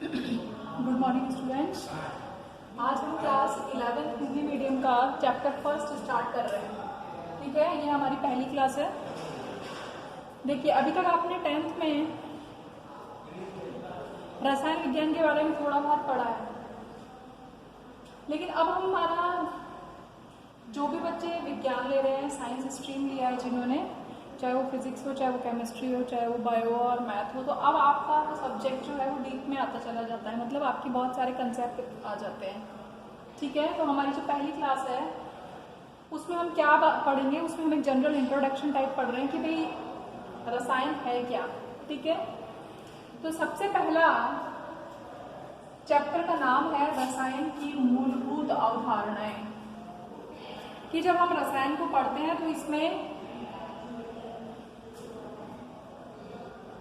Good morning students. आज हम class 11 Hindi medium का चैप्टर फर्स्ट स्टार्ट कर रहे हैं। ठीक है, ये हमारी पहली क्लास है। देखिए, अभी तक आपने 10th में रसायन विज्ञान के बारे में थोड़ा बहुत पढ़ा है, लेकिन अब हमारा जो भी बच्चे विज्ञान ले रहे हैं, साइंस स्ट्रीम लिया है जिन्होंने, चाहे वो फिजिक्स हो, चाहे वो केमिस्ट्री हो, चाहे वो बायो और मैथ हो, तो अब आपका वो सब्जेक्ट जो है वो डीप में आता चला जाता है। मतलब आपके बहुत सारे कंसेप्ट आ जाते हैं। ठीक है, तो हमारी जो पहली क्लास है उसमें हम क्या पढ़ेंगे, उसमें हम एक जनरल इंट्रोडक्शन टाइप पढ़ रहे हैं कि भाई रसायन है क्या। ठीक है, तो सबसे पहला चैप्टर का नाम है रसायन की मूलभूत अवधारणाएं। कि जब हम रसायन को पढ़ते हैं तो इसमें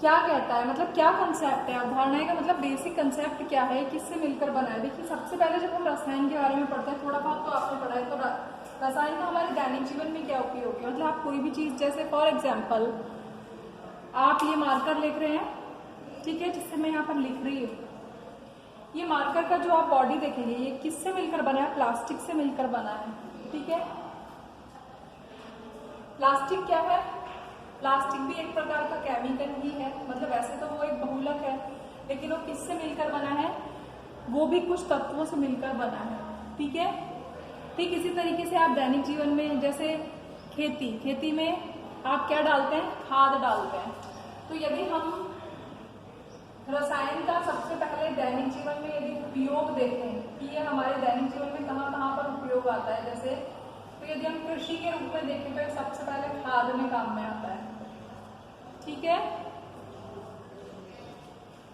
क्या कहता है, मतलब क्या कंसेप्ट है। अवधारणाएं का मतलब बेसिक कंसेप्ट क्या है, किससे मिलकर बना है। देखिए, सबसे पहले जब हम रसायन के बारे में पढ़ते हैं, थोड़ा बहुत तो आपने पढ़ा है, तो रसायन का हमारे दैनिक जीवन में क्या उपयोग है। मतलब आप कोई भी चीज, जैसे फॉर एग्जाम्पल आप ये मार्कर लिख रहे हैं, ठीक है, जिससे मैं यहाँ पर लिख रही हूँ, ये मार्कर का जो आप बॉडी देखेंगे, ये किससे मिलकर बना है, प्लास्टिक से मिलकर बना है। ठीक है, प्लास्टिक क्या है, प्लास्टिक भी एक प्रकार का केमिकल ही है। मतलब वैसे तो वो एक बहुलक है, लेकिन वो किससे मिलकर बना है, वो भी कुछ तत्वों से मिलकर बना है। ठीक है, ठीक इसी तरीके से आप दैनिक जीवन में, जैसे खेती में आप क्या डालते हैं, खाद डालते हैं। तो यदि हम रसायन का सबसे पहले दैनिक जीवन में यदि उपयोग देखें कि ये हमारे दैनिक जीवन में कहाँ कहाँ पर उपयोग आता है, जैसे तो यदि हम कृषि के रूप में देखें तो सबसे पहले खाद में काम में आता है। ठीक है,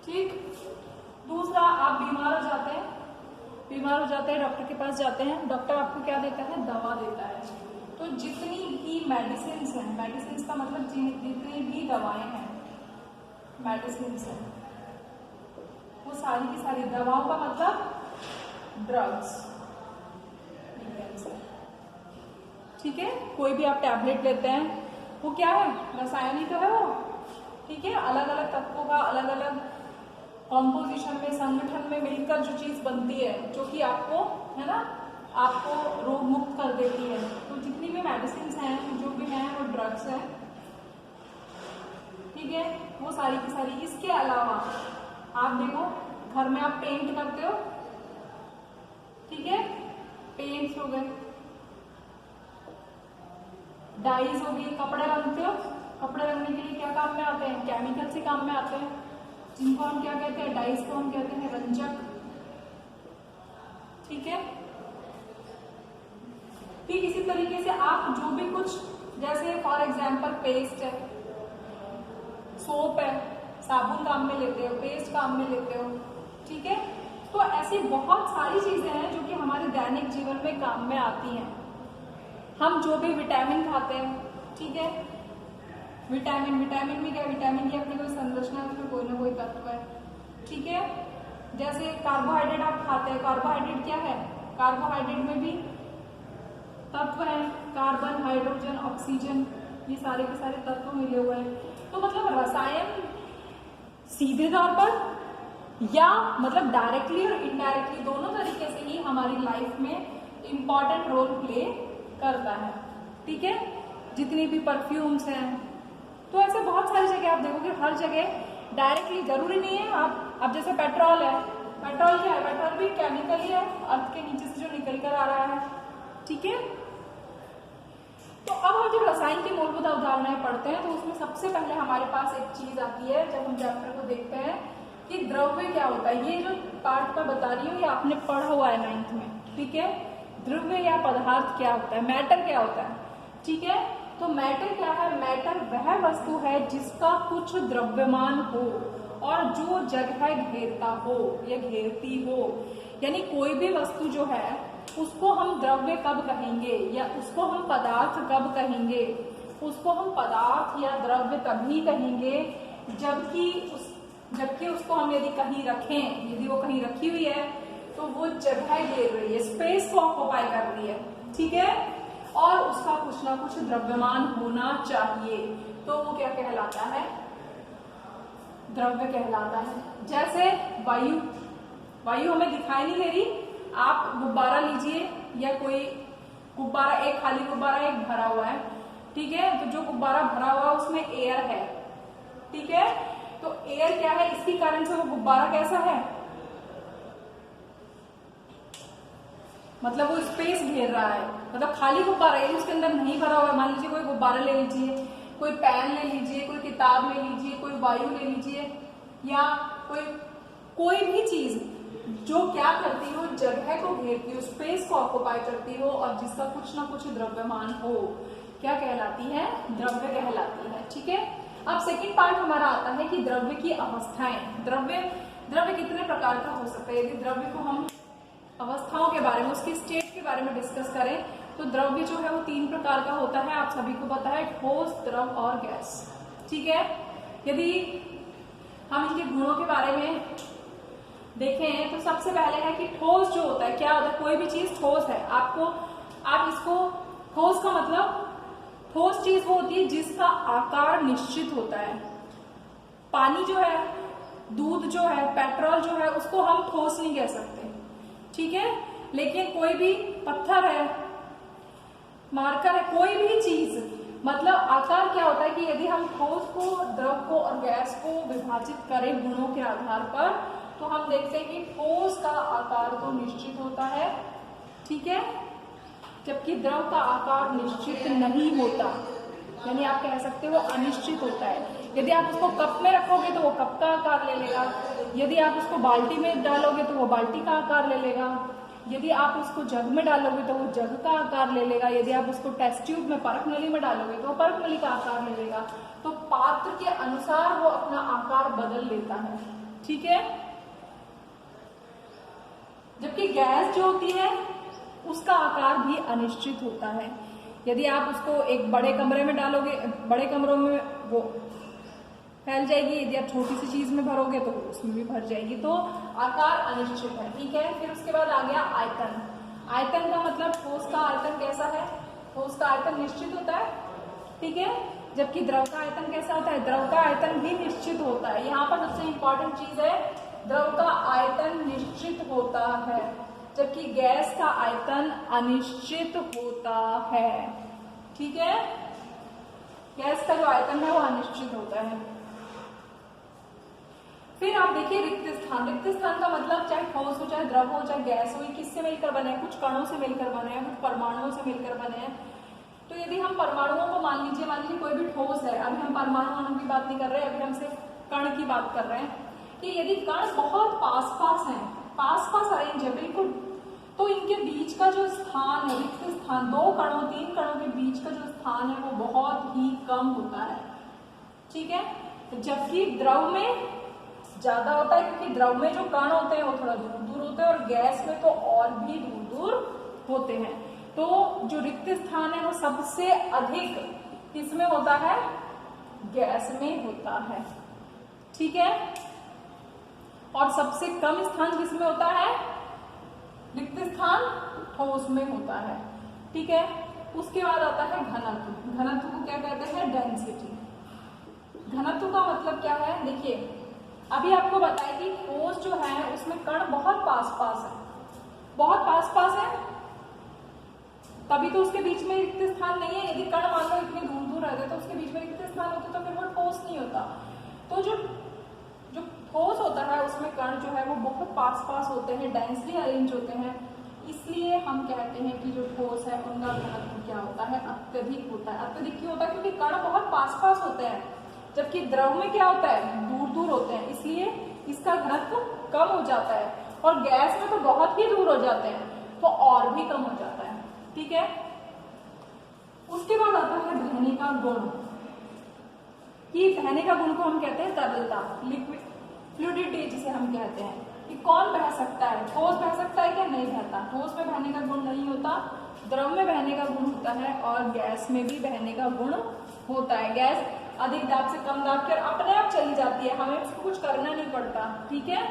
ठीक। दूसरा, आप बीमार हो जाते हैं, डॉक्टर के पास जाते हैं, डॉक्टर आपको क्या देता है, दवा देता है। तो जितनी भी मेडिसिन्स हैं, मेडिसिन्स का मतलब जितनी भी दवाएं हैं, मेडिसिन्स हैं, वो सारी की सारी, दवाओं का मतलब ड्रग्स। ठीक है, कोई भी आप टैबलेट लेते हैं, वो क्या है, रसायन ही तो है वो। ठीक है, अलग अलग तत्वों का अलग अलग कॉम्पोजिशन में, संगठन में मिलकर जो चीज बनती है, जो कि आपको, है ना, आपको रोग मुक्त कर देती है। तो जितनी भी मेडिसिन हैं, जो भी हैं, वो ड्रग्स हैं। ठीक है, वो सारी की सारी। इसके अलावा आप देखो, घर में आप पेंट करते हो, ठीक है, पेंट्स हो गए, डाइज हो गई, कपड़े रंगते हो, कपड़े रंगने के लिए क्या काम में आते हैं, केमिकल से काम में आते हैं, जिनको हम क्या कहते हैं, डाइज को हम कहते हैं रंजक। ठीक है, ठीक इसी तरीके से आप जो भी कुछ, जैसे फॉर एग्जाम्पल पेस्ट है, सोप है, साबुन काम में लेते हो, पेस्ट काम में लेते हो। ठीक है, तो ऐसी बहुत सारी चीजें हैं जो कि हमारे दैनिक जीवन में काम में आती हैं। हम जो भी विटामिन खाते हैं, ठीक है, विटामिन में क्या, विटामिन की अपनी कोई संरचना है, उसमें कोई ना कोई तत्व है। ठीक है, जैसे कार्बोहाइड्रेट आप खाते हैं, कार्बोहाइड्रेट क्या है, कार्बोहाइड्रेट में भी तत्व है, कार्बन, हाइड्रोजन, ऑक्सीजन, ये सारे के सारे तत्व मिले हुए हैं। तो मतलब रसायन सीधे तौर पर या मतलब डायरेक्टली और इनडायरेक्टली दोनों तरीके से ही हमारी लाइफ में इंपॉर्टेंट रोल प्ले करता है। ठीक है, जितनी भी परफ्यूम्स हैं, तो ऐसे बहुत सारी जगह आप देखोगे, हर जगह डायरेक्टली, जरूरी नहीं है आप, अब जैसे पेट्रोल है, पेट्रोल क्या है, पेट्रोल भी केमिकल ही है, अर्थ के नीचे से जो निकल कर आ रहा है। ठीक है, तो अब हम जब रसायन की मूलभूत अवधारणाएं पढ़ते हैं तो उसमें सबसे पहले हमारे पास एक चीज आती है, जब हम चैप्टर को देखते हैं कि द्रव्य क्या होता है। ये जो पार्ट मैं बता रही हूँ, ये आपने पढ़ा हुआ है 9th में। ठीक है, द्रव्य या पदार्थ क्या होता है, मैटर क्या होता है। ठीक है, तो मैटर क्या है, मैटर वह वस्तु है जिसका कुछ द्रव्यमान हो और जो जगह घेरता हो या घेरती हो। यानी कोई भी वस्तु जो है उसको हम द्रव्य कब कहेंगे, या उसको हम पदार्थ कब कहेंगे, उसको हम पदार्थ या द्रव्य तभी कहेंगे जबकि उसको हम यदि कहीं रखें, यदि वो कहीं रखी हुई है तो वो जगह घेर रही है, स्पेस को ऑक्युपाई कर रही है। ठीक है, और उसका कुछ ना कुछ द्रव्यमान होना चाहिए, तो वो क्या कहलाता है, द्रव्य कहलाता है। जैसे वायु, वायु हमें दिखाई नहीं दे रही। आप गुब्बारा लीजिए या कोई गुब्बारा, एक खाली गुब्बारा एक भरा हुआ है, ठीक है, तो जो गुब्बारा भरा हुआ है उसमें एयर है, ठीक है, तो एयर क्या है, इसके कारण से वो गुब्बारा कैसा है, मतलब वो स्पेस घेर रहा है, मतलब खाली गुब्बारा है, उसके अंदर नहीं भरा हुआ है। मान लीजिए कोई गुब्बारा ले लीजिए, कोई पेन ले लीजिए, कोई किताब ले लीजिए, कोई वायु ले लीजिए, या कोई भी चीज जो क्या करती हो, जगह को घेरती हो, स्पेस को ऑक्युपाई करती हो और जिसका कुछ ना कुछ द्रव्यमान हो, क्या कहलाती है, द्रव्य कहलाती है, ठीक है। अब सेकंड पार्ट हमारा आता है कि द्रव्य की अवस्थाएं। द्रव्य कितने प्रकार का हो सकता है। यदि द्रव्य को हम अवस्थाओं के बारे में, उसकी स्टेट के बारे में डिस्कस करें तो द्रव्य जो है वो 3 प्रकार का होता है, आप सभी को पता है, ठोस, द्रव और गैस, ठीक है। यदि हम इनके गुणों के बारे में देखें तो सबसे पहले है कि ठोस जो होता है, क्या होता है, कोई भी चीज ठोस है, आप इसको, ठोस का मतलब, ठोस चीज वो होती है जिसका आकार निश्चित होता है। पानी जो है, दूध जो है, पेट्रोल जो है, उसको हम ठोस नहीं कह सकते, ठीक है। लेकिन कोई भी पत्थर है, मार्कर है, कोई भी चीज, मतलब आकार क्या होता है कि यदि हम ठोस को, द्रव को और गैस को विभाजित करें गुणों के आधार पर, तो हम देखते हैं कि ठोस का आकार तो निश्चित होता है, ठीक है, जबकि द्रव का आकार निश्चित नहीं होता, यानी आप कह सकते हो अनिश्चित होता है। यदि आप उसको कप में रखोगे तो वो कप का आकार ले लेगा, यदि आप उसको बाल्टी में डालोगे तो वो बाल्टी का आकार ले लेगा, यदि आप उसको जग में डालोगे तो वो जग का आकार ले लेगा, यदि आप उसको टेस्ट ट्यूब में, परख नली में डालोगे तो वो परख नली का आकार ले लेगा। तो पात्र के अनुसार वो अपना आकार बदल लेता है, ठीक है। जबकि गैस जो होती है उसका आकार भी अनिश्चित होता है। यदि आप उसको एक बड़े कमरे में डालोगे, बड़े कमरों में वो फैल जाएगी, यदि आप छोटी सी चीज में भरोगे तो उसमें भी भर जाएगी, तो आकार अनिश्चित है, ठीक है। फिर उसके बाद आ गया आयतन। आयतन का मतलब ठोस का आयतन कैसा है, ठोस का आयतन निश्चित होता है, ठीक है, जबकि द्रव का आयतन कैसा होता है, द्रव का आयतन भी निश्चित होता है। यहाँ पर सबसे इंपॉर्टेंट चीज है, द्रव का आयतन निश्चित होता है, जबकि गैस का आयतन अनिश्चित होता है, ठीक है। गैस का जो आयतन है वो अनिश्चित होता है। फिर आप देखिए रिक्त स्थान। रिक्त स्थान का मतलब चाहे ठोस हो, चाहे द्रव हो, चाहे गैस हो, ये किससे मिलकर बने हैं, कुछ कणों से मिलकर बने हैं, कुछ परमाणुओं से मिलकर बने हैं। तो यदि हम परमाणुओं को मान लीजिए कोई भी ठोस है, अभी हम परमाणु अणु की बात नहीं कर रहे, अभी हम सिर्फ कण की बात कर रहे हैं, कि यदि कण बहुत पास पास है, पास पास अरेंज है बिल्कुल, तो इनके बीच का जो स्थान है, रिक्त स्थान, 2 कणों 3 कणों के बीच का जो स्थान है वो बहुत ही कम होता है, ठीक है। जबकि द्रव में ज्यादा होता है, क्योंकि द्रव में जो कण होते हैं वो थोड़ा दूर दूर होते हैं और गैस में तो और भी दूर दूर होते हैं। तो जो रिक्त स्थान है वो सबसे अधिक किसमें होता है, गैस में होता है, ठीक है। और सबसे कम स्थान किसमें होता है, रिक्त स्थान ठोस में होता है, ठीक है। उसके बाद आता है घनत्व। घनत्व को क्या कहते हैं, डेंसिटी। घनत्व का मतलब क्या है, देखिए अभी आपको बताया कि ठोस जो है उसमें कण बहुत पास पास है, बहुत पास पास है, तभी तो उसके बीच में रिक्त स्थान नहीं है। यदि कण मान लो इतने दूर दूर रहते तो उसके बीच में रिक्त स्थान होते तो फिर वो ठोस नहीं होता। तो जो ठोस होता है उसमें कण जो है वो बहुत पास पास होते हैं, डेंसली अरेंज होते हैं, इसलिए हम कहते हैं कि जो ठोस है उनका घनत्व क्या होता है, अत्यधिक होता है। अत्यधिक क्यों होता है, क्योंकि कण बहुत पास पास होते हैं, जबकि द्रव में क्या होता है, दूर दूर होते हैं, इसलिए इसका घनत्व कम हो जाता है। और गैस में तो बहुत ही दूर हो जाते हैं तो और भी कम हो जाता है, ठीक है। उसके बाद आता है बहने का गुण। कि बहने का गुण को हम कहते हैं तरलता, लिक्विड फ्लूइडिटी जिसे हम कहते हैं, कि कौन बह सकता है, ठोस बह सकता है क्या, नहीं बहता। ठोस में बहने का गुण नहीं होता, द्रव में बहने का गुण होता है और गैस में भी बहने का गुण होता है। गैस अधिक दाब से कम दाब पर अपने आप चली जाती है, हमें उसको कुछ करना नहीं पड़ता, ठीक है।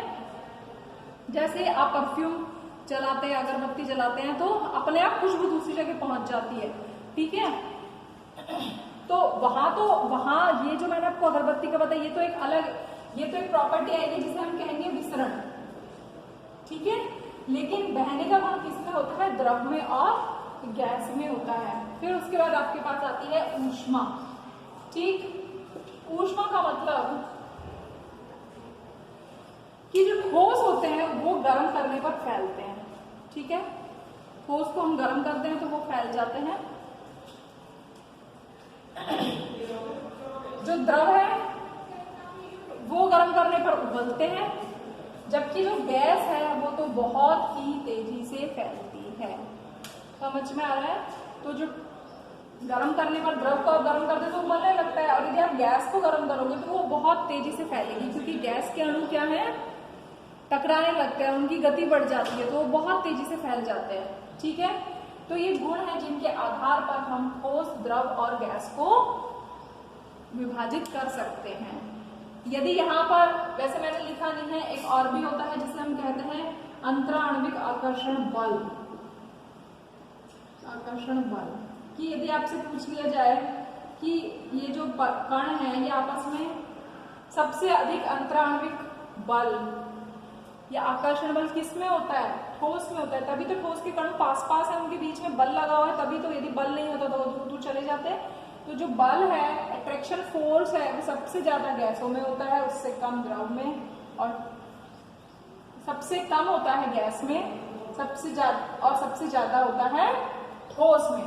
जैसे आप परफ्यूम जलाते हैं, अगरबत्ती जलाते हैं तो अपने आप खुशबू दूसरी जगह पहुंच जाती है, ठीक है। तो वहां ये जो मैंने आपको अगरबत्ती का बताया, ये तो एक प्रॉपर्टी आएगी जिसे हम कहेंगे विसरण। लेकिन बहने का गुण किसमें होता है? द्रव में और गैस में होता है। फिर उसके बाद आपके पास आती है ऊष्मा। ठीक, ऊष्मा का मतलब कि जो ठोस होते हैं वो गर्म करने पर फैलते हैं। ठीक है, ठोस को हम गर्म करते हैं तो वो फैल जाते हैं। जो द्रव है वो गर्म करने पर उबलते हैं, जबकि जो गैस है वो तो बहुत ही तेजी से फैलती है। समझ में आ रहा है? तो जो गर्म करने पर द्रव को गर्म करते तो उबलने लगता है, और यदि आप गैस को गर्म करोगे तो वो बहुत तेजी से फैलेगी, क्योंकि गैस के अणु क्या है? टकराने लगते हैं, उनकी गति बढ़ जाती है, तो वो बहुत तेजी से फैल जाते हैं। ठीक है, तो ये गुण है जिनके आधार पर हम ठोस, द्रव और गैस को विभाजित कर सकते हैं। यदि यहाँ पर, वैसे मैंने लिखा नहीं है, एक और भी होता है जिसे हम कहते हैं अंतराण्विक आकर्षण बल। आकर्षण बल कि यदि आपसे पूछ लिया जाए कि ये जो कण है ये आपस में सबसे अधिक अंतराण्विक बल या आकर्षण बल किसमें होता है? ठोस में होता है। तभी तो ठोस के कण पास पास है, उनके बीच में बल लगा हुआ है, तभी तो। यदि बल नहीं होता तो वो दूर दूर चले जाते। तो जो बल है, अट्रैक्शन फोर्स है, वो सबसे ज्यादा गैसों में होता है, उससे कम द्रव में, और सबसे कम होता है गैस में, सबसे ज्यादा होता है ठोस में।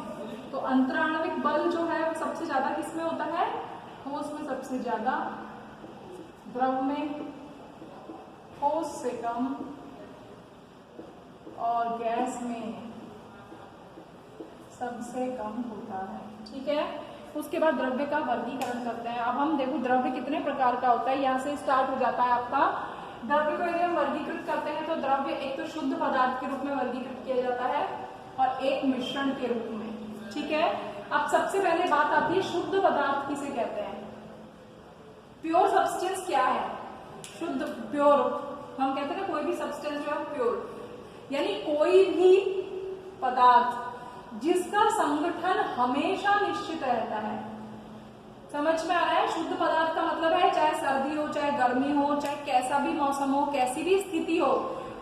तो अंतराण्विक बल जो है वो सबसे ज्यादा किसमें होता है? ठोस में सबसे ज्यादा, द्रव में ठोस से कम, और गैस में सबसे कम होता है। ठीक है, उसके बाद द्रव्य का वर्गीकरण करते हैं। अब हम देखो द्रव्य कितने प्रकार का होता है, यहाँ से स्टार्ट हो जाता है आपका। द्रव्य को यदि हम वर्गीकृत करते हैं तो द्रव्य एक तो शुद्ध पदार्थ के रूप में वर्गीकृत किया जाता है और एक मिश्रण के रूप में। ठीक है, अब सबसे पहले बात आती है शुद्ध पदार्थ किसे कहते हैं? प्योर सब्सटेंस क्या है? शुद्ध, प्योर, हम कहते हैं कोई भी सब्सटेंस जो है प्योर, यानी कोई भी पदार्थ जिसका संगठन हमेशा निश्चित रहता है। समझ में आ रहा है? शुद्ध पदार्थ का मतलब है चाहे सर्दी हो, चाहे गर्मी हो, चाहे कैसा भी मौसम हो, कैसी भी स्थिति हो,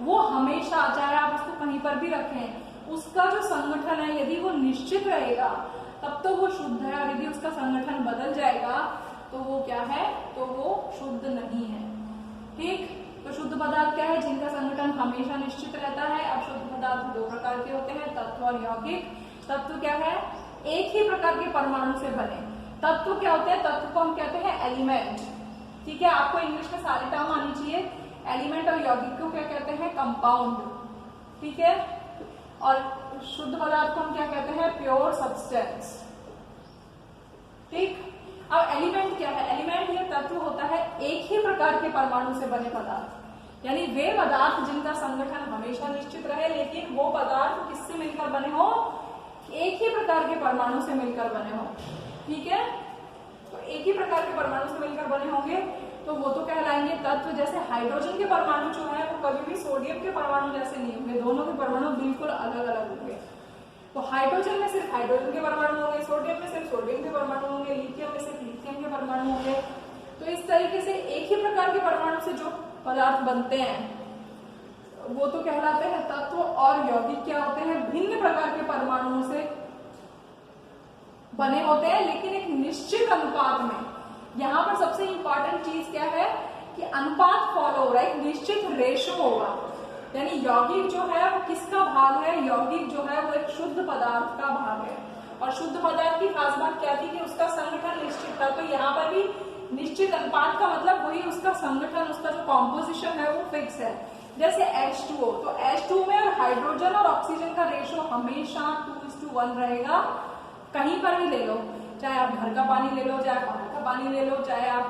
वो हमेशा, चाहे आप उसको कहीं पर भी रखें, उसका जो संगठन है यदि वो निश्चित रहेगा तब तो वो शुद्ध है, और यदि उसका संगठन बदल जाएगा तो वो क्या है? तो वो शुद्ध नहीं है। ठीक, तो शुद्ध पदार्थ क्या है? जिनका संगठन हमेशा निश्चित रहता है। अब शुद्ध पदार्थ दो प्रकार के होते हैं, तत्व और यौगिक। तत्व क्या है? एक ही प्रकार के परमाणु से बने। तत्व क्या होते हैं? तत्व को हम कहते हैं एलिमेंट। ठीक है, आपको इंग्लिश में सारे टर्म आनी चाहिए। एलिमेंट और यौगिक को क्या कहते हैं? कंपाउंड। ठीक है, और शुद्ध पदार्थ को हम क्या कहते हैं? Pure substance. ठीक, अब एलिमेंट क्या है? एलिमेंट ये तत्व होता है एक ही प्रकार के परमाणु से बने पदार्थ, यानी वे पदार्थ जिनका संगठन हमेशा निश्चित रहे, लेकिन वो पदार्थ किससे मिलकर बने हो? एक ही प्रकार के परमाणु से मिलकर बने हो। ठीक है, तो एक ही प्रकार के परमाणु से मिलकर बने होंगे तो वो तो कहलाएंगे तत्व। जैसे हाइड्रोजन के परमाणु जो है वो कभी भी सोडियम के परमाणु जैसे नहीं होंगे, दोनों के परमाणु बिल्कुल अलग अलग होंगे। तो हाइड्रोजन में सिर्फ हाइड्रोजन के परमाणु होंगे, सोडियम में सिर्फ सोडियम के परमाणु होंगे, लिथियम में सिर्फ लिथियम के परमाणु होंगे। तो इस तरीके से एक ही प्रकार के परमाणु से जो पदार्थ बनते हैं वो तो कहलाते हैं तत्व, और यौगिक क्या होते हैं? भिन्न प्रकार के परमाणुओं से बने होते हैं, लेकिन एक निश्चित अनुपात में। यहाँ पर सबसे इंपॉर्टेंट चीज क्या है कि अनुपात फॉलो हो रहा है, एक निश्चित रेशो होगा। यानी यौगिक जो है वो किसका भाग है? यौगिक जो है वो एक शुद्ध पदार्थ का भाग है, और शुद्ध पदार्थ की खास बात क्या थी कि उसका संगठन निश्चित था। तो यहाँ पर भी निश्चित अनुपात का मतलब वही, उसका संगठन, उसका जो कॉम्पोजिशन है वो फिक्स है। जैसे H2O, तो H2O में और हाइड्रोजन और ऑक्सीजन का रेशो हमेशा 2:1 रहेगा। कहीं पर भी ले लो, चाहे आप घर का पानी ले लो, चाहे बाहर का पानी ले लो, चाहे आप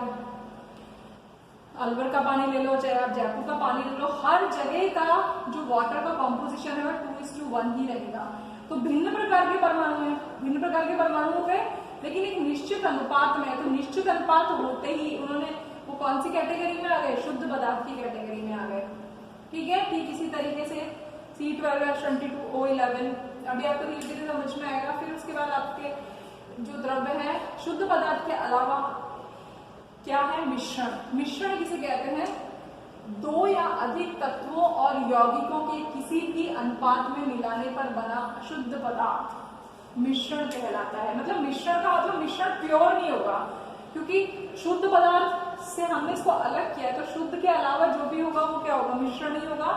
अलवर का पानी ले लो, चाहे आप जयपुर का पानी ले लो, हर जगह का जो वाटर का कॉम्पोजिशन है वो 2:1 ही रहेगा। तो भिन्न प्रकार के परमाणु हैं, भिन्न प्रकार के परमाणु हो गए, लेकिन एक निश्चित अनुपात में। तो निश्चित अनुपात होते ही उन्होंने वो कौन सी कैटेगरी में आ गए? शुद्ध पदार्थ की कैटेगरी में आ गए। ठीक है, ठीक इसी तरीके से C12H22O11 अभी आपको धीरे धीरे समझ में आएगा। फिर उसके बाद आपके जो द्रव्य है शुद्ध पदार्थ के अलावा क्या है? मिश्रण। मिश्रण किसे कहते हैं? दो या अधिक तत्वों और यौगिकों के किसी भी अनुपात में मिलाने पर बना शुद्ध पदार्थ मिश्रण कहलाता है। मतलब मिश्रण का मतलब मिश्रण प्योर नहीं होगा, क्योंकि शुद्ध पदार्थ से हमने इसको अलग किया है, तो शुद्ध के अलावा जो भी होगा वो क्या होगा, मिश्रण ही होगा।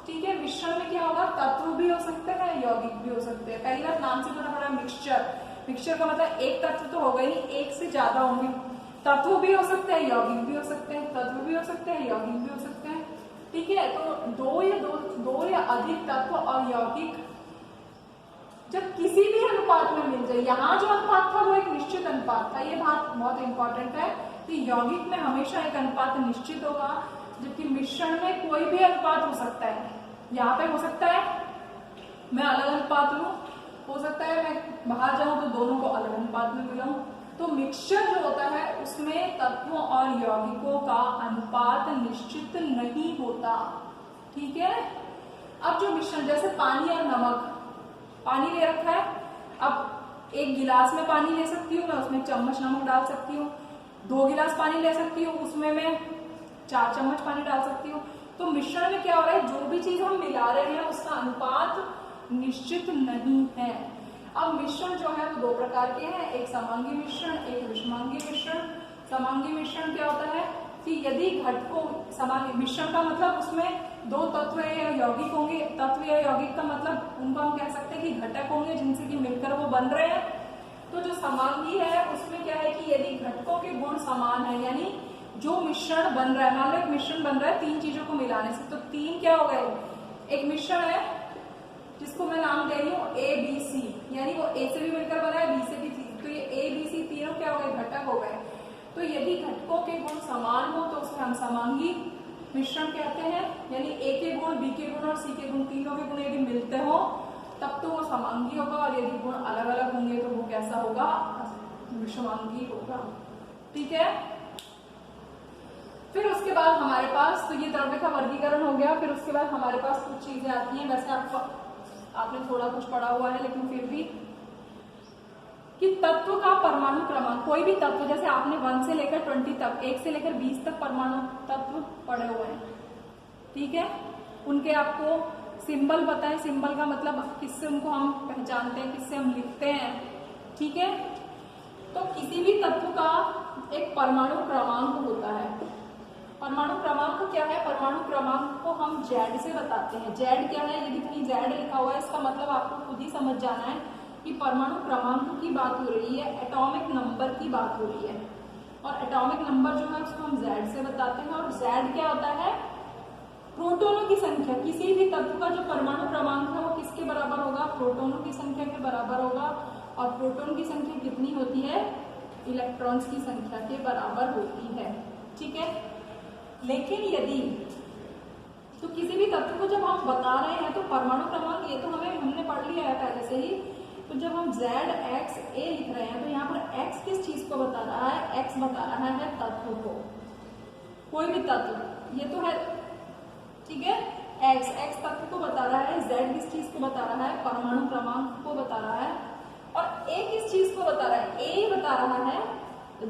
ठीक है, मिश्रण में क्या होगा, तत्व भी हो सकते हैं, यौगिक भी हो सकते हैं। पहली बात नाम से पता पड़ा मिक्सचर, मिक्सचर का मतलब एक तत्व तो होगा ही नहीं, एक से ज्यादा होंगे। तत्व भी हो सकते हैं, यौगिक भी हो सकते हैं, तत्व भी हो सकते हैं, यौगिक भी हो सकते हैं। ठीक है, तो दो या अधिक तत्व और यौगिक जब किसी भी अनुपात में मिल जाए, यहाँ जो अनुपात था वो एक निश्चित अनुपात था, ये बात बहुत इंपॉर्टेंट है कि यौगिक में हमेशा एक अनुपात निश्चित होगा, जबकि मिश्रण में कोई भी अनुपात हो सकता है। यहाँ पे हो सकता है मैं अलग अनुपात लूं, हो सकता है मैं बाहर जाऊं तो दोनों को अलग अनुपात में मिलाऊं। तो मिक्सचर जो होता है उसमें तत्वों और यौगिकों का अनुपात निश्चित नहीं होता। ठीक है, अब जो मिश्रण जैसे पानी और नमक, पानी ले रखा है, अब एक गिलास में पानी ले सकती हूँ मैं, उसमें एक चम्मच नमक डाल सकती हूँ। 2 गिलास पानी ले सकती हूँ, उसमें मैं 4 चम्मच पानी डाल सकती हूँ। तो मिश्रण में क्या हो रहा है, जो भी चीज हम मिला रहे हैं उसका अनुपात निश्चित नहीं है। अब मिश्रण जो है वो 2 प्रकार के हैं, एक समांगी मिश्रण, एक विषमांगी मिश्रण। समांगी मिश्रण क्या होता है कि यदि घटकों, समांगी मिश्रण का मतलब उसमें 2 तत्व या यौगिक होंगे, तत्व या यौगिक का मतलब उनको हम कह सकते हैं कि घटक होंगे जिनसे कि मिलकर वो बन रहे हैं। तो जो समांगी है उसमें क्या है कि यदि घटकों के गुण समान है, यानी जो मिश्रण बन रहा है, मान लो एक मिश्रण बन रहा है 3 चीजों को मिलाने से, तो 3 क्या हो गए, एक मिश्रण है जिसको मैं नाम दे रही हूँ ABC, यानी वो A से भी मिलकर बना है, B से भी, तो ये ABC तीनों क्या हो गए, घटक हो गए। तो यदि घटकों के गुण समान हो तो उसे हम समांगी मिश्रण कहते हैं, यानी A के गुण, B के गुण और C के गुण, तीनों के गुण यदि मिलते हो तब तो वो समांगी होगा, और यदि गुण अलग अलग होंगे तो वो कैसा होगा, विषमांगी होगा। ठीक है, फिर उसके बाद हमारे पास, तो ये द्रव्य का वर्गीकरण हो गया। फिर उसके बाद हमारे पास कुछ चीजें आती हैं, वैसे आपने थोड़ा कुछ पढ़ा हुआ है लेकिन फिर भी, कि तत्व का परमाणु क्रमांक, कोई भी तत्व, जैसे आपने 1 से लेकर 20 तक, 1 से लेकर 20 तक परमाणु तत्व पढ़े हुए हैं। ठीक है, उनके आपको सिंबल पता है, सिंबल का मतलब किससे उनको हम पहचानते हैं, किससे हम लिखते हैं। ठीक है, तो किसी भी तत्व का एक परमाणु क्रमांक होता है। परमाणु क्रमांक क्या है, परमाणु क्रमांक को हम Z से बताते हैं। Z क्या है, यदि कहीं Z लिखा हुआ है इसका मतलब आपको खुद ही समझ जाना है कि परमाणु क्रमांक की बात हो रही है, एटॉमिक नंबर की बात हो रही है। और एटॉमिक नंबर जो है उसको हम Z से बताते हैं। और Z क्या होता है, प्रोटॉनों की संख्या। किसी भी तत्व का जो परमाणु क्रमांक है वो किसके बराबर होगा, प्रोटॉनों की संख्या के बराबर होगा। और प्रोटॉन की संख्या कितनी होती है, इलेक्ट्रॉन्स की संख्या के बराबर होती है। ठीक है, लेकिन यदि, तो किसी भी तत्व को जब हम बता रहे हैं तो परमाणु क्रमांक, ये तो हमने पढ़ लिया है पहले से ही। तो जब हम ZXA लिख रहे हैं तो यहाँ पर X किस चीज को बता रहा है, X बता रहा है तत्व को, कोई भी तत्व, ये तो है। ठीक है, X तत्व को बता रहा है, Z किस चीज को बता रहा है, परमाणु क्रमांक को बता रहा है। और A किस चीज को बता रहा है, A बता रहा है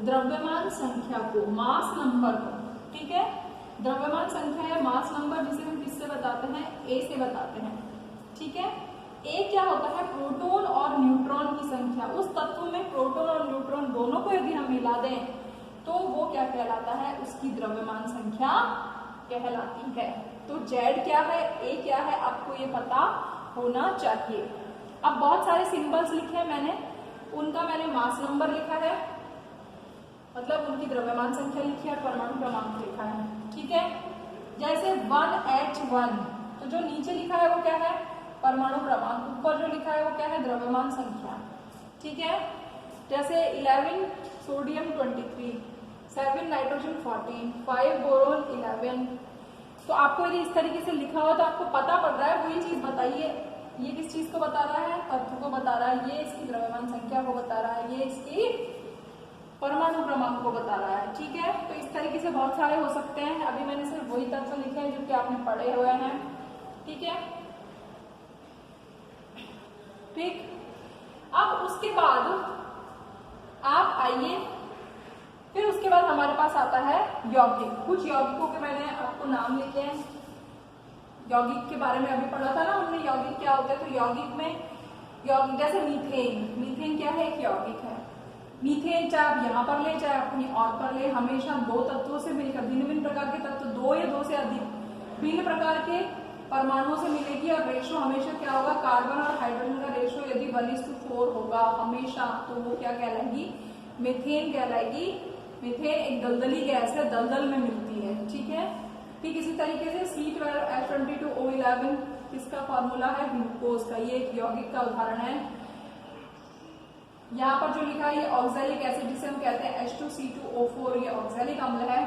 द्रव्यमान संख्या को, मास नंबर को। ठीक है, द्रव्यमान संख्या है मास नंबर, जिसे हम किससे बताते हैं, A से बताते हैं। ठीक है, A क्या होता है, प्रोटॉन और न्यूट्रॉन की संख्या। उस तत्व में प्रोटॉन और न्यूट्रॉन दोनों को यदि हम मिला दें तो वो क्या कहलाता है, उसकी द्रव्यमान संख्या कहलाती है। तो Z क्या है, A क्या है, आपको ये पता होना चाहिए। अब बहुत सारे सिंबल्स लिखे हैं मैंने, उनका मैंने मास नंबर लिखा है, मतलब उनकी द्रव्यमान संख्या लिखी है और परमाणु क्रमांक लिखा है। ठीक है, जैसे 1H1, तो जो नीचे लिखा है वो क्या है, परमाणु क्रमांक, ऊपर जो लिखा है वो क्या है, द्रव्यमान संख्या। ठीक है, जैसे 11 सोडियम 23, 7 नाइट्रोजन 14, 5 बोरोन 11। तो आपको यदि इस तरीके से लिखा हो तो आपको पता पड़ रहा है, वही चीज बताइए, ये किस चीज को बता रहा है, तत्व को बता रहा है, ये इसकी द्रव्यमान संख्या को बता रहा है, ये इसकी परमाणु क्रमांक को बता रहा है। ठीक है, तो इस तरीके से बहुत सारे हो सकते हैं। अभी मैंने सिर्फ वही तत्व लिखे हैं जो कि आपने पढ़े हुए हैं। ठीक है, ठीक, अब उसके बाद आप आइए फिर उसके बाद हमारे पास आता है यौगिक। कुछ यौगिकों के मैंने आपको नाम लिखे हैं। यौगिक के बारे में अभी पढ़ा था ना हमने, यौगिक क्या होता है। तो यौगिक में यौगिक जैसे मीथेन, मीथेन क्या है, एक यौगिक है। मीथेन चाहे आप यहाँ पर ले चाहे आप कहीं और पर ले, हमेशा दो तत्वों से मिलकर, भिन्न भिन्न प्रकार के तत्व, दो या दो से अधिक भिन्न प्रकार के परमाणुओं से मिलेगी। और रेशो हमेशा क्या होगा, कार्बन और हाइड्रोजन का रेशो यदि 1:4 होगा हमेशा, तो वो क्या कहलाएगी, मीथेन कहलाएगी। मीथेन एक दलदली गैस है, दलदल में मिलती है, ठीक है। ठीक इसी तरीके से C12H22O11 इसका फॉर्मूला है ग्लूकोज का, ये एक यौगिक का उदाहरण है। यहाँ पर जो लिखा है ये ऑक्सैलिक एसिड, जिसे हम कहते हैं H2C2O4, ये ऑक्सैलिक अम्ल है,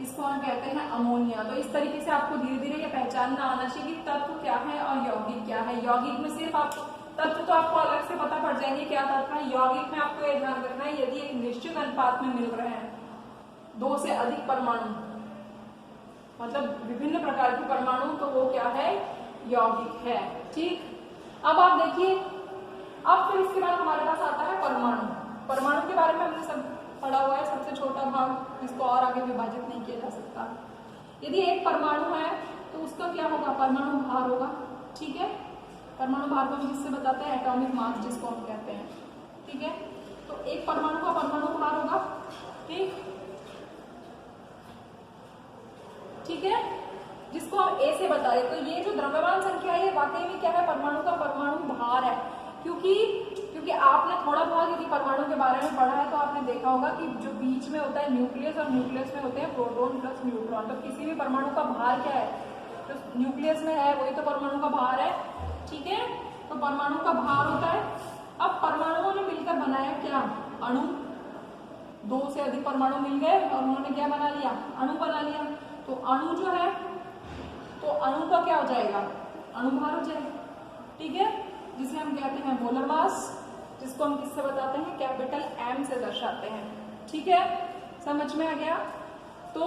इसको हम कहते हैं अमोनिया। तो इस तरीके से आपको धीरे धीरे ये पहचानना आना चाहिए कि तत्व क्या है और यौगिक क्या है। यौगिक में सिर्फ आपको तत्व तो आपको अलग से पता पड़ जाएंगे क्या तत्व है। यौगिक में आपको ये ध्यान रखना है यदि एक निश्चित अनुपात में मिल रहे हैं दो से अधिक परमाणु, मतलब विभिन्न प्रकार के परमाणु, तो वो क्या है, यौगिक है, ठीक। अब आप देखिए, अब फिर इसके बाद हमारे पास आता है परमाणु। परमाणु के बारे में हमने सब पढ़ा हुआ है, सबसे छोटा भाग, इसको और आगे विभाजित नहीं किया जा सकता। यदि एक परमाणु है तो उसका क्या होगा, परमाणु भार होगा, ठीक है। परमाणु भार को हम किससे बताते हैं, एटॉमिक मास जिसको हम कहते हैं, ठीक है। तो एक परमाणु का परमाणु भार होगा, ठीक है, जिसको हम ए से बता रहे। तो ये जो द्रव्यमान संख्या है ये वाकई में क्या है, परमाणु का परमाणु भार है। क्योंकि आपने थोड़ा बहुत यदि परमाणु के बारे में पढ़ा है तो आपने देखा होगा कि जो बीच में होता है न्यूक्लियस, और न्यूक्लियस में होते हैं प्रोटॉन प्लस न्यूट्रॉन। तो किसी भी परमाणु का भार क्या है, तो न्यूक्लियस में है वही तो परमाणु का भार है, ठीक है। तो परमाणु का भार होता है। अब परमाणुओं ने मिलकर बनाया क्या, अणु। दो से अधिक परमाणु मिल गए और उन्होंने क्या बना लिया, अणु बना लिया। तो अणु जो है, तो अणु का क्या हो जाएगा, अणु भार हो जाएगा, ठीक है, जिसे हम कहते हैं मोलर मास, जिसको हम किससे बताते हैं, कैपिटल M से दर्शाते हैं, ठीक है। समझ में आ गया। तो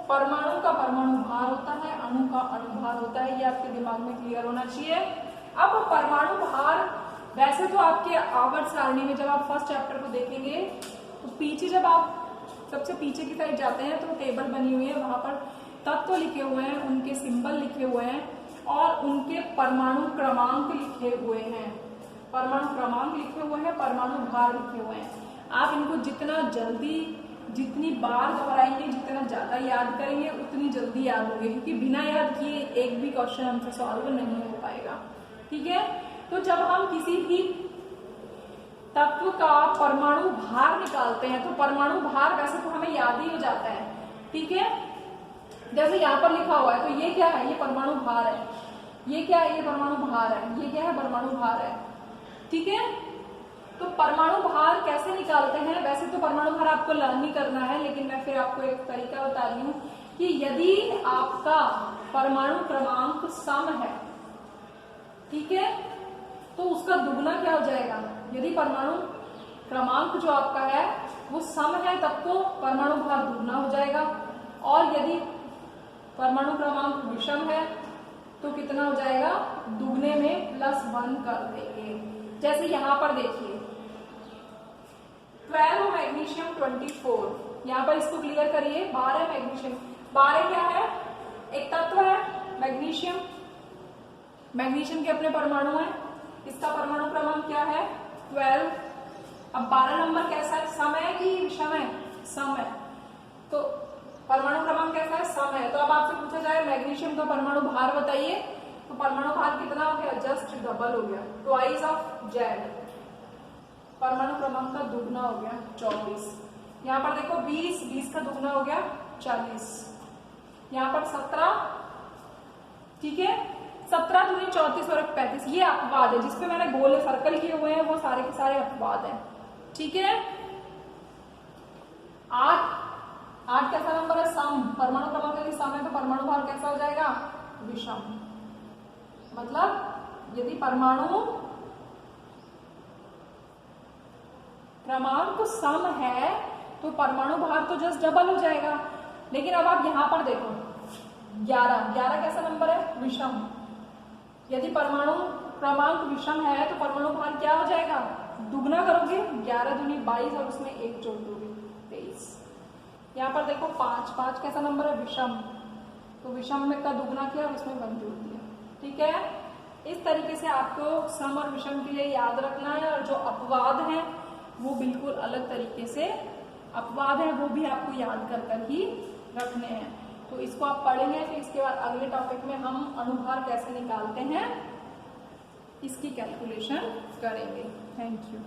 परमाणु का परमाणु भार होता है, अणु का अणु भार होता है, ये आपके दिमाग में क्लियर होना चाहिए। अब परमाणु भार, वैसे तो आपके आवर्त सारणी में जब आप फर्स्ट चैप्टर को देखेंगे तो पीछे, जब आप सबसे पीछे की साइड जाते हैं तो टेबल बनी हुई है, वहां पर तत्व लिखे हुए हैं, उनके सिंबल लिखे हुए हैं और उनके परमाणु क्रमांक लिखे हुए हैं। परमाणु क्रमांक लिखे हुए हैं, परमाणु भार लिखे हुए हैं। आप इनको जितना जल्दी, जितनी बार दोहराएंगे, जितना ज्यादा याद करेंगे उतनी जल्दी याद होंगे, क्योंकि बिना याद किए एक भी क्वेश्चन हमसे सॉल्व नहीं हो पाएगा, ठीक है। तो जब हम किसी भी तत्व का परमाणु भार निकालते हैं तो परमाणु भार वैसे तो हमें याद ही हो जाता है, ठीक है। जैसे यहाँ पर लिखा हुआ है तो ये क्या है, ये परमाणु भार है, ये क्या है, ये परमाणु भार है, ये क्या है, परमाणु भार है, ठीक है। तो परमाणु भार कैसे निकालते हैं, वैसे तो परमाणु भार आपको लर्न ही करना है, लेकिन मैं फिर आपको एक तरीका बता रही हूँ कि यदि आपका परमाणु क्रमांक सम है, ठीक है, तो उसका दुगना क्या हो जाएगा। यदि परमाणु क्रमांक जो आपका है वो सम है तब तो परमाणु भार दुगना हो जाएगा, और यदि परमाणु क्रमांक विषम है तो कितना हो जाएगा, दुगने में +1 कर देंगे। जैसे यहां पर देखिए 12 मैग्नीशियम 24, यहाँ पर इसको क्लियर करिए। 12 मैग्नीशियम, 12 क्या है, एक तत्व है मैग्नीशियम, मैग्नीशियम के अपने परमाणु हैं, इसका परमाणु क्रमांक क्या है 12। अब 12 नंबर कैसा है, सम है कि विषम है, सम है, तो परमाणु क्रमांक कैसा है, सम है। तो अब आपसे पूछा जाए मैग्नीशियम का परमाणु भार बताइए, तो परमाणु भार कितना हो गया, जस्ट डबल हो गया, ट्वाइस ऑफ Z। परमाणु क्रमांक का दुगना हो गया 24। यहाँ पर देखो 20, 20 का दुगना हो गया 40, यहाँ पर 17, ठीक है, 17 दूनी 34 और 35। ये अपवाद है, जिसपे मैंने गोले सर्कल किए हुए हैं वो सारे के सारे अपवाद हैं, ठीक है। 8 कैसा नंबर है, सम। परमाणु क्रमांक यदि सम है तो परमाणु भार कैसा हो जाएगा, विषम। मतलब यदि परमाणु क्रमांक सम है तो परमाणु भार तो जस्ट डबल हो जाएगा। लेकिन अब आप यहां पर देखो 11 कैसा नंबर है, विषम। यदि परमाणु क्रमांक विषम है तो परमाणु भार क्या हो जाएगा, दुगना करोगे, 11 दूनी 22 और उसमें 1 जोड़ दोगे 23। यहाँ पर देखो 5, 5 कैसा नंबर है, विषम, तो विषम में का दुगना किया और उसमें 1 जोड़ दिया। ठीक है, इस तरीके से आपको सम और विषम के लिए याद रखना है। और जो अपवाद है वो बिल्कुल अलग तरीके से अपवाद है, वो भी आपको याद कर कर ही रखने हैं। तो इसको आप पढ़ेंगे, फिर इसके बाद अगले टॉपिक में हम अनुभार कैसे निकालते हैं इसकी कैलकुलेशन करेंगे। Thank you.